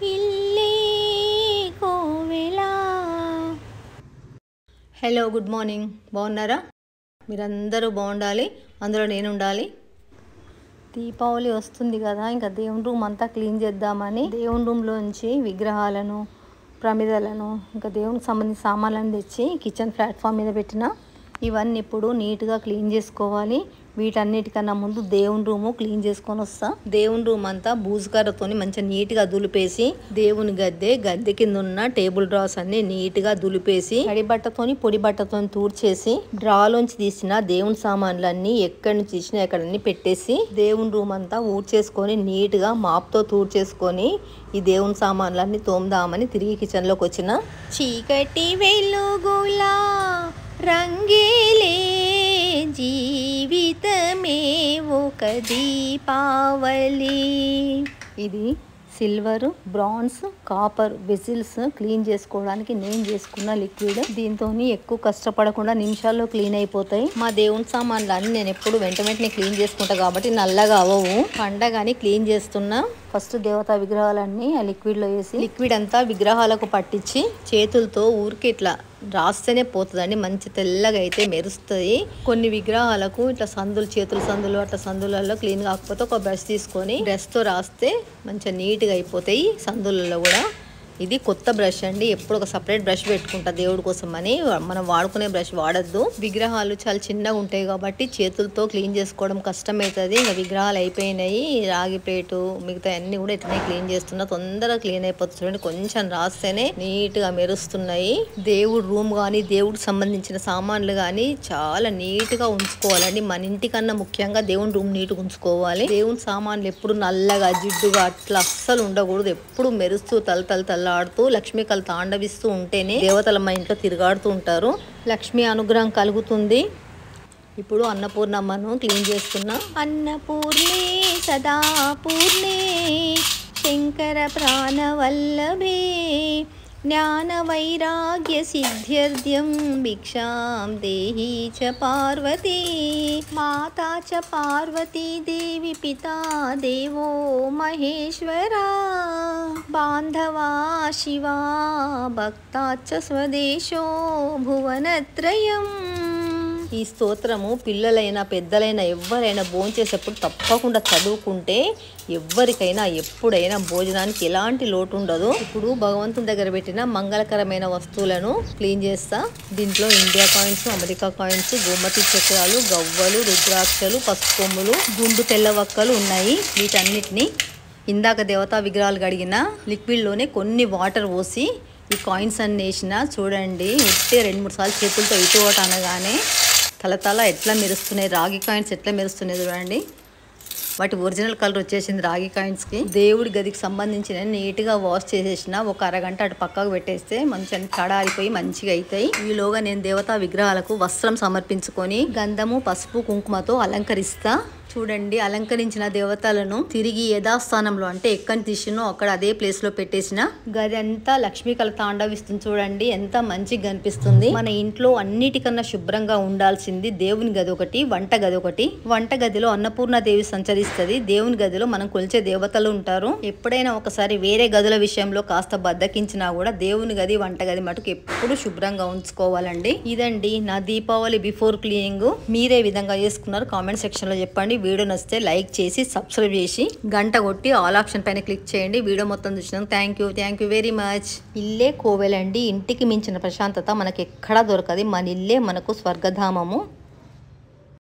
ఇల్లే కోవెల. Hello, good morning. బాగున్నారా? మీరందరూ బాగుండాలి, అందులో నేను ఉండాలి. దీపావళి వస్తుంది కదా, ఇంకా దేవుని రూమ్ అంతా క్లీన్ చేద్దామని దేవుని రూమ్లోంచి విగ్రహాలను, ప్రమిదలను, ఇంకా దేవునికి సంబంధించిన సామాన్లను తెచ్చి కిచెన్ ప్లాట్ఫామ్ మీద పెట్టిన. ఇవన్నీ ఇప్పుడు నీట్గా క్లీన్ చేసుకోవాలి. వీటన్నిటికన్నా ముందు దేవుని రూము క్లీన్ చేసుకొని వస్తా. దేవుని రూమ్ అంతా బూజుకర్రతో మంచిగా నీట్గా దులిపేసి, దేవుని గద్దె కింద ఉన్న టేబుల్ డ్రాస్ అన్ని నీట్గా దులిపేసి, తడి బట్టతోని పొడి బట్టతోని తూడ్చేసి, డ్రాలోంచి తీసిన దేవుని సామాన్లన్నీ ఎక్కడి నుంచి తీసినా ఎక్కడన్నీ పెట్టేసి, దేవుని రూమ్ అంతా ఊడ్చేసుకొని నీట్గా మాప్తో తూడ్చేసుకొని ఈ దేవుని సామాన్లన్నీ తోముదామని తిరిగి కిచెన్లోకి వచ్చిన. చీకటి వెలుగులా రంగేలే జీవితమే ఒక దీపావళి. ఇది silver, bronze, copper vessels clean చేసుకోవడానికి నేను చేసుకున్న లిక్విడ్. దీంతో ఎక్కువ కష్టపడకుండా నిమిషాల్లో క్లీన్ అయిపోతాయి. మా దేవుని సామాన్లు అన్ని నేను ఎప్పుడు వెంటనే క్లీన్ చేసుకుంటా కాబట్టి నల్లగా అవ్వవు. పండగని క్లీన్ చేస్తున్నా. ఫస్ట్ దేవతా విగ్రహాలన్నీ ఆ లిక్విడ్లో వేసి, లిక్విడ్ అంతా విగ్రహాలకు పట్టించి చేతులతో ఊరికి ఇట్లా రాస్తేనే పోతుందండి. మంచి తెల్లగా అయితే మెరుస్తుంది. కొన్ని విగ్రహాలకు ఇట్లా చేతుల సందులు అట్లా సందులలో క్లీన్ కాకపోతే ఒక బ్రష్ తీసుకొని బ్రష్తో రాస్తే మంచిగా నీట్గా అయిపోతాయి సందులలో కూడా. ఇది కొత్త బ్రష్ అండి. ఎప్పుడు ఒక సపరేట్ బ్రష్ పెట్టుకుంటా దేవుడి కోసం అని. మనం వాడుకునే బ్రష్ వాడద్దు. విగ్రహాలు చాలా చిన్నగా ఉంటాయి కాబట్టి చేతులతో క్లీన్ చేసుకోవడం కష్టమవుతుంది. ఇంకా విగ్రహాలు అయిపోయినాయి. రాగి ప్లేటు మిగతా అన్ని కూడా ఇట్లనే క్లీన్ చేస్తున్నా. తొందరగా క్లీన్ అయిపోతుంది. చూడండి, కొంచెం రాస్తేనే నీట్గా మెరుస్తున్నాయి. దేవుడి రూమ్ కానీ దేవుడికి సంబంధించిన సామాన్లు కానీ చాలా నీట్గా ఉంచుకోవాలండి. మన ఇంటికన్నా ముఖ్యంగా దేవుని రూమ్ నీట్గా ఉంచుకోవాలి. దేవుని సామాన్లు ఎప్పుడు నల్లగా జిడ్డుగా అట్లా అస్సలు ఉండకూడదు. ఎప్పుడు మెరుస్తూ తల్లాడుతూ లక్ష్మీ కళ తాండవిస్తూ ఉంటేనే దేవతల మా ఇంట్లో తిరుగాడుతూ ఉంటారు. లక్ష్మీ అనుగ్రహం కలుగుతుంది. ఇప్పుడు అన్నపూర్ణమ్మను క్లీన్ చేస్తున్నా. అన్నపూర్ణే సదా పూర్ణే శంకర ప్రాణవల్లభే జ్ఞాన వైరాగ్య సిద్ధ్యర్థ్యం భిక్షాం దేహి చ పార్వతీ మాతా చ పార్వతీ దేవి పితా దేవో మహేశ్వరా బాంధవా శివా భక్తా చ స్వదేశో భువనత్రయం. ఈ స్తోత్రము పిల్లలైనా పెద్దలైనా ఎవరైనా భోంచేసేప్పుడు తప్పకుండా చదువుకుంటే ఎవరికైనా ఎప్పుడైనా భోజనానికి ఎలాంటి లోటు ఉండదు. ఇప్పుడు భగవంతుని దగ్గర పెట్టిన మంగళకరమైన వస్తువులను క్లీన్ చేస్తా. దీంట్లో ఇండియా కాయిన్స్, అమెరికా కాయిన్స్, గోమతి చక్రాలు, గవ్వలు, రుద్రాక్షలు, పసుపు కొమ్ములు, గుండు తెల్లవక్కలు ఉన్నాయి. వీటన్నిటిని ఇందాక దేవతా విగ్రహాలు కడిగిన లిక్విడ్లోనే కొన్ని వాటర్ పోసి ఈ కాయిన్స్ అన్ని వేసిన. చూడండి, ఉట్టే 2-3 సార్లు చేతులతో ఇటు ఒకటి అనగానే తల ఎట్లా మెరుస్తున్నాయి. రాగి కాయిన్స్ ఎట్లా మెరుస్తున్నాయి చూడండి. వాటి ఒరిజినల్ కలర్ వచ్చేసింది రాగి కాయిన్స్కి. దేవుడి గదికి సంబంధించిన నీట్గా వాష్ చేసేసిన. ఒక అరగంట అటు పక్కకు పెట్టేస్తే మంచిగా కడారిపోయి మంచిగా అవుతాయి. ఈలోగా నేను దేవతా విగ్రహాలకు వస్త్రం సమర్పించుకొని గంధము, పసుపు, కుంకుమతో అలంకరిస్తా. చూడండి, అలంకరించిన దేవతలను తిరిగి యథాస్థానంలో అంటే ఎక్కడి తీసినో అక్కడ అదే ప్లేస్ లో పెట్టేసిన. గది అంతా లక్ష్మీ కళ తాండవిస్తుంది. చూడండి ఎంత మంచిగా కనిపిస్తుంది. మన ఇంట్లో అన్నిటికన్నా శుభ్రంగా ఉండాల్సింది దేవుని గది ఒకటి, వంట గది ఒకటి. వంట గదిలో అన్నపూర్ణాదేవి సంచరిస్తుంది. దేవుని గదిలో మనం కొలిచే దేవతలు ఉంటారు. ఎప్పుడైనా ఒకసారి వేరే గదుల విషయంలో కాస్త బద్దకించినా కూడా దేవుని గది, వంట గది మటుకు ఎప్పుడు శుభ్రంగా ఉంచుకోవాలండి. ఇదండి నా దీపావళి బిఫోర్ క్లీనింగ్. మీరే విధంగా చేసుకున్నారు కామెంట్ సెక్షన్ లో చెప్పండి. వీడియో నచ్చితే లైక్ చేసి సబ్స్క్రైబ్ చేసి గంట కొట్టి ఆల్ ఆప్షన్ పైన క్లిక్ చేయండి. వీడియో మొత్తం చూసినందుకు థ్యాంక్ యూ వెరీ మచ్. ఇల్లే కోవెలండి. ఇంటికి మించిన ప్రశాంతత మనకి ఎక్కడా దొరకదు. మన ఇల్లే మనకు స్వర్గధామము.